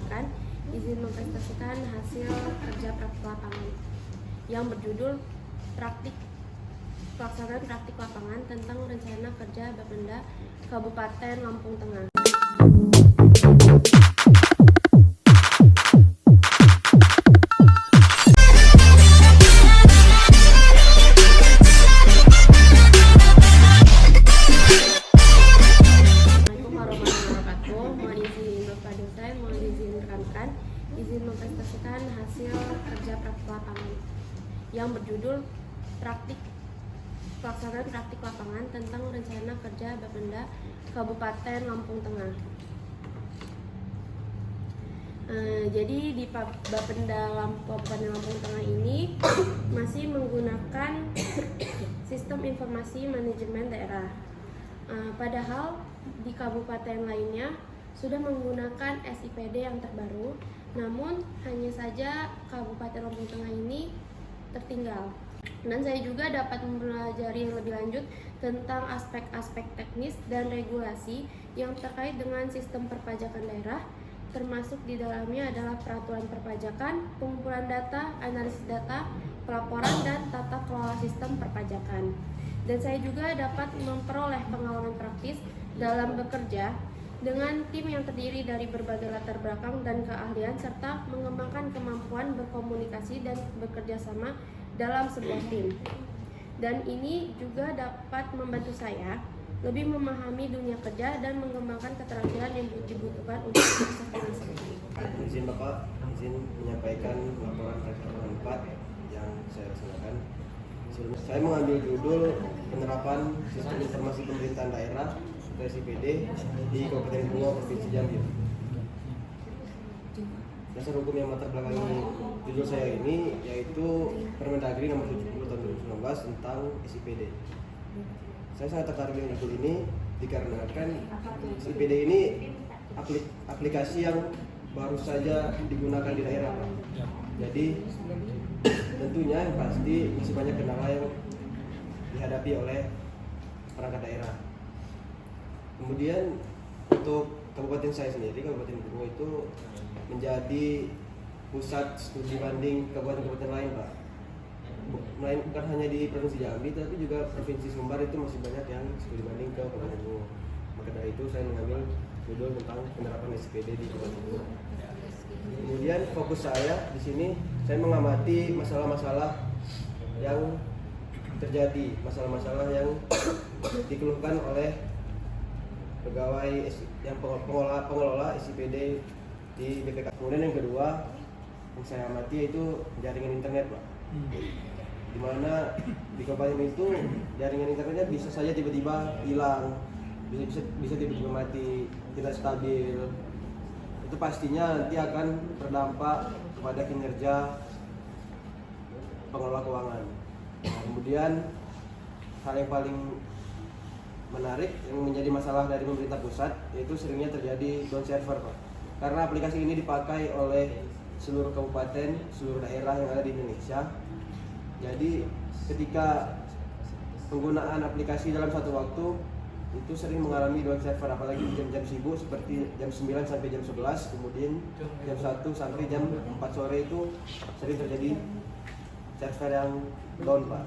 mengajukan izin mempresentasikan hasil kerja praktik lapangan yang berjudul pelaksanaan praktik lapangan tentang rencana kerja Bapenda Kabupaten Lampung Tengah. Izin mempresentasikan hasil kerja praktik lapangan yang berjudul pelaksanaan praktik lapangan tentang rencana kerja Bapenda Kabupaten Lampung Tengah. Jadi di Bapenda Kabupaten Lampung Tengah ini masih menggunakan sistem informasi manajemen daerah. Padahal di kabupaten lainnya sudah menggunakan SIPD yang terbaru, namun hanya saja Kabupaten Lampung Tengah ini tertinggal. Dan saya juga dapat mempelajari lebih lanjut tentang aspek-aspek teknis dan regulasi yang terkait dengan sistem perpajakan daerah, termasuk di dalamnya adalah peraturan perpajakan, pengumpulan data, analisis data, pelaporan, dan tata kelola sistem perpajakan. Dan saya juga dapat memperoleh pengalaman praktis dalam bekerja dengan tim yang terdiri dari berbagai latar belakang dan keahlian, serta mengembangkan kemampuan berkomunikasi dan bekerja sama dalam sebuah tim. Dan ini juga dapat membantu saya lebih memahami dunia kerja dan mengembangkan keterampilan yang dibutuhkan untuk sukses dengan sendiri. Izin Bapak, izin menyampaikan laporan rektorat 4 yang saya laksanakan. Saya mengambil judul penerapan sistem informasi pemerintahan daerah SIPD di Kabupaten Bungo, Provinsi Jambi. Dasar hukum yang latar belakangi judul saya ini yaitu Permendagri nomor 70 tahun 2019 tentang SIPD. Saya sangat tertarik dengan judul ini dikarenakan SIPD ini aplikasi yang baru saja digunakan di daerah. Jadi tentunya yang pasti masih banyak kendala yang dihadapi oleh perangkat daerah. Kemudian untuk kabupaten saya sendiri, Kabupaten Bungo itu menjadi pusat studi banding kabupaten-kabupaten lain, Pak. Bukan hanya di Provinsi Jambi, tapi juga Provinsi Sumbar itu masih banyak yang studi banding ke Kabupaten Bungo. Maka dari itu saya mengambil judul tentang penerapan SIPD di Kabupaten Bungo. Kemudian fokus saya di sini, saya mengamati masalah-masalah yang terjadi, masalah-masalah yang dikeluhkan oleh pegawai yang pengelola SIPD di BPK. Kemudian yang kedua yang saya amati itu jaringan internet, Pak. Di mana di kabupaten itu jaringan internetnya bisa saja tiba-tiba hilang, bisa tiba-tiba mati, tidak stabil. Itu pastinya nanti akan berdampak kepada kinerja pengelola keuangan. Kemudian hal yang paling menarik yang menjadi masalah dari pemerintah pusat yaitu seringnya terjadi down server, Pak. Karena aplikasi ini dipakai oleh seluruh kabupaten, seluruh daerah yang ada di Indonesia. Jadi ketika penggunaan aplikasi dalam satu waktu itu sering mengalami down server, apalagi di jam-jam sibuk seperti jam 9 sampai jam 11, kemudian jam 1 sampai jam 4 sore itu sering terjadi server yang down, Pak.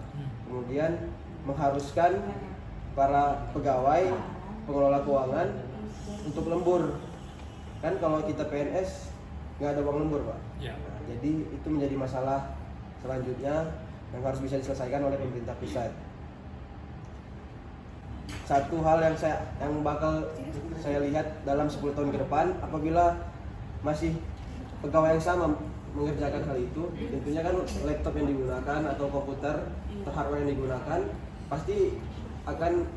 Kemudian mengharuskan para pegawai pengelola keuangan untuk lembur. Kan kalau kita PNS nggak ada uang lembur, Pak. Ya. Nah, jadi itu menjadi masalah selanjutnya yang harus bisa diselesaikan oleh pemerintah pusat. Satu hal yang bakal saya lihat dalam 10 tahun ke depan, apabila masih pegawai yang sama mengerjakan hal itu, tentunya kan laptop yang digunakan atau komputer atau hardware yang digunakan pasti akan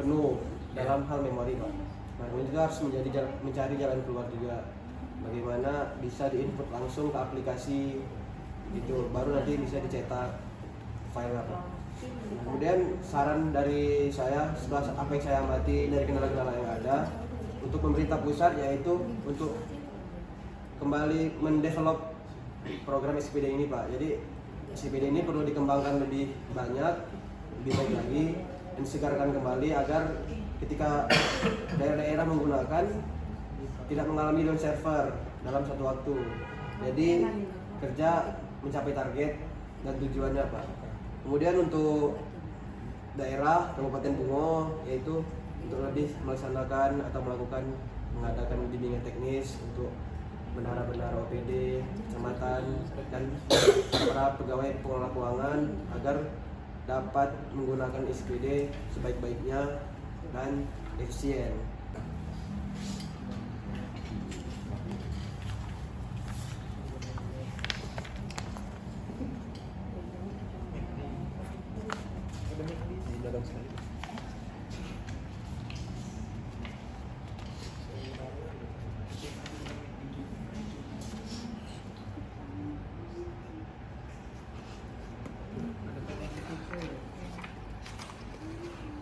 penuh dalam hal memori, Pak. Nah, ini juga harus mencari jalan keluar juga. Bagaimana bisa diinput langsung ke aplikasi itu, baru nanti bisa dicetak file, Pak. Kemudian saran dari saya setelah apa yang saya amati dari kendala-kendala yang ada untuk pemerintah pusat, yaitu untuk kembali mendevelop program SIPD ini, Pak. Jadi SIPD ini perlu dikembangkan lebih banyak, lebih baik lagi, dan disegarkan kembali agar ketika daerah-daerah menggunakan tidak mengalami down server dalam satu waktu. Jadi kerja mencapai target dan tujuannya apa. Kemudian untuk daerah Kabupaten Bungo, yaitu untuk lebih melaksanakan atau mengadakan bimbingan teknis untuk bendahara-bendahara OPD, kecamatan, dan para pegawai pengelola keuangan agar dapat menggunakan SPD sebaik-baiknya dan efisien.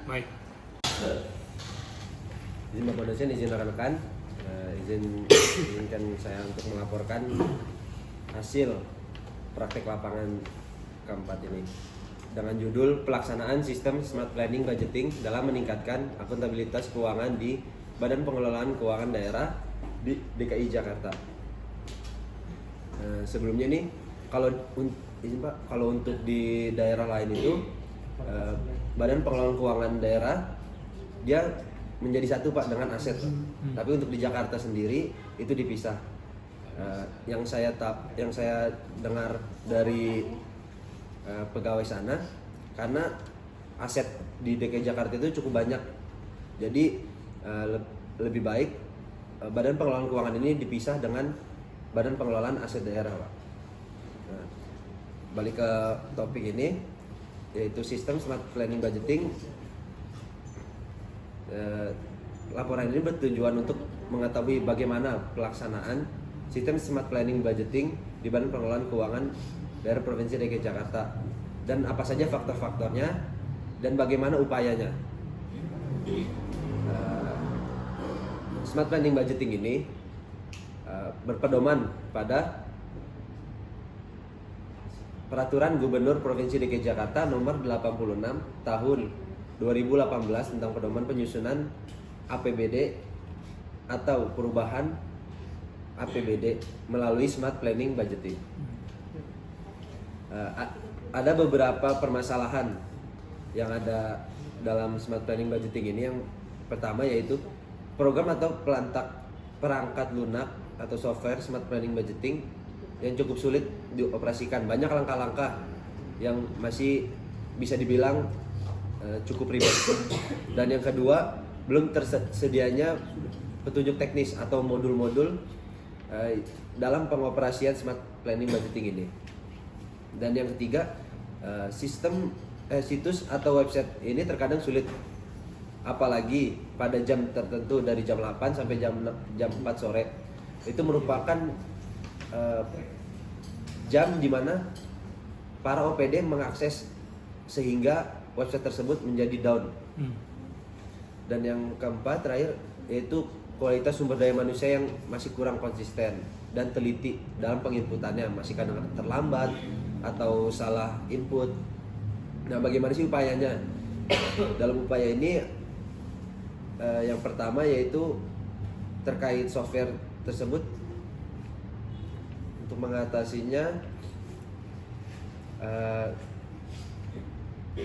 Baik. Izin Bapak dosen, izin rekan-rekan, izinkan saya untuk melaporkan hasil praktek lapangan keempat ini dengan judul pelaksanaan sistem smart planning budgeting dalam meningkatkan akuntabilitas keuangan di Badan Pengelolaan Keuangan Daerah di DKI Jakarta. Sebelumnya nih, izin Pak, kalau untuk di daerah lain itu Badan Pengelolaan Keuangan Daerah dia menjadi satu Pak dengan aset. Tapi untuk di Jakarta sendiri itu dipisah. Yang saya dengar dari pegawai sana, karena aset di DKI Jakarta itu cukup banyak. Jadi lebih baik Badan Pengelolaan Keuangan ini dipisah dengan Badan Pengelolaan Aset Daerah, Pak. Nah, balik ke topik ini, yaitu sistem smart planning budgeting. Laporan ini bertujuan untuk mengetahui bagaimana pelaksanaan sistem smart planning budgeting di Badan Pengelolaan Keuangan Daerah Provinsi DKI Jakarta dan apa saja faktor-faktornya dan bagaimana upayanya. Smart planning budgeting ini berpedoman pada Peraturan Gubernur Provinsi DKI Jakarta Nomor 86 Tahun 2018 tentang pedoman penyusunan APBD atau perubahan APBD melalui smart planning budgeting. Ada beberapa permasalahan yang ada dalam smart planning budgeting ini. Yang pertama yaitu program atau perangkat lunak atau software smart planning budgeting yang cukup sulit dioperasikan. Banyak langkah-langkah yang masih bisa dibilang cukup ribet. Dan yang kedua, belum tersedianya petunjuk teknis atau modul-modul dalam pengoperasian smart planning budgeting ini. Dan yang ketiga, situs atau website ini terkadang sulit, apalagi pada jam tertentu dari jam 8 sampai jam 4 sore. Itu merupakan jam di mana para OPD mengakses sehingga website tersebut menjadi down. Dan yang keempat terakhir yaitu kualitas sumber daya manusia yang masih kurang konsisten dan teliti dalam penginputannya, masih kadang terlambat atau salah input. Nah, bagaimana sih upayanya? Dalam upaya ini yang pertama yaitu terkait software tersebut. Untuk mengatasinya,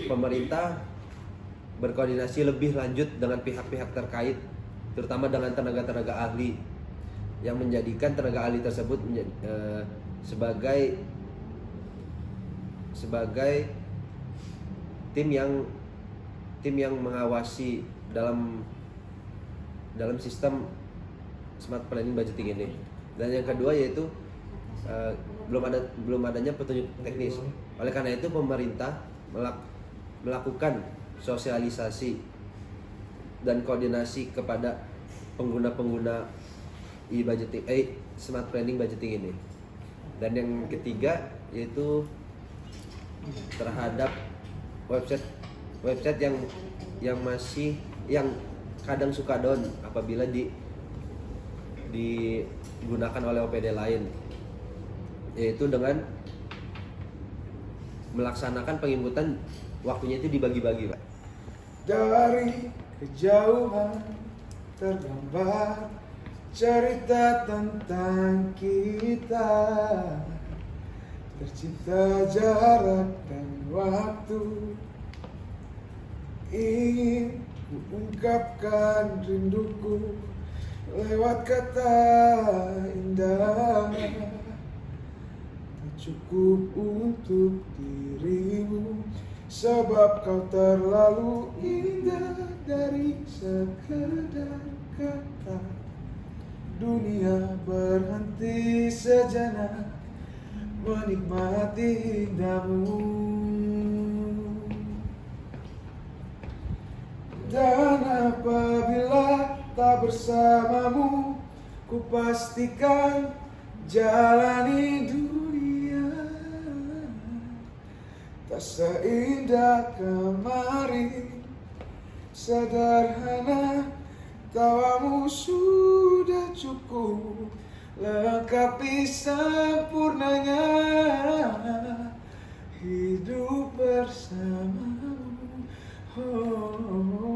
pemerintah berkoordinasi lebih lanjut dengan pihak-pihak terkait, terutama dengan tenaga-tenaga ahli, yang menjadikan tenaga ahli tersebut sebagai tim yang mengawasi dalam sistem smart planning budgeting ini. Dan yang kedua yaitu belum adanya petunjuk teknis. Oleh karena itu pemerintah melakukan sosialisasi dan koordinasi kepada pengguna-pengguna smart planning budgeting ini. Dan yang ketiga yaitu terhadap website yang kadang suka down apabila digunakan oleh OPD lain, yaitu dengan melaksanakan penginputan waktunya itu dibagi-bagi, Pak. Dari kejauhan tergambar cerita tentang kita, tercipta jarak dan waktu. Ingin kuungkapkan rinduku lewat kata indah, tak cukup untuk dirimu, sebab kau terlalu indah dari sekedar kata. Dunia berhenti sejenak menikmati indahmu. Dan apabila tak bersamamu, ku pastikan jalani dunia tak seindah kemarin. Sederhana tawamu sudah cukup lengkapi sempurnanya hidup bersamamu. Oh.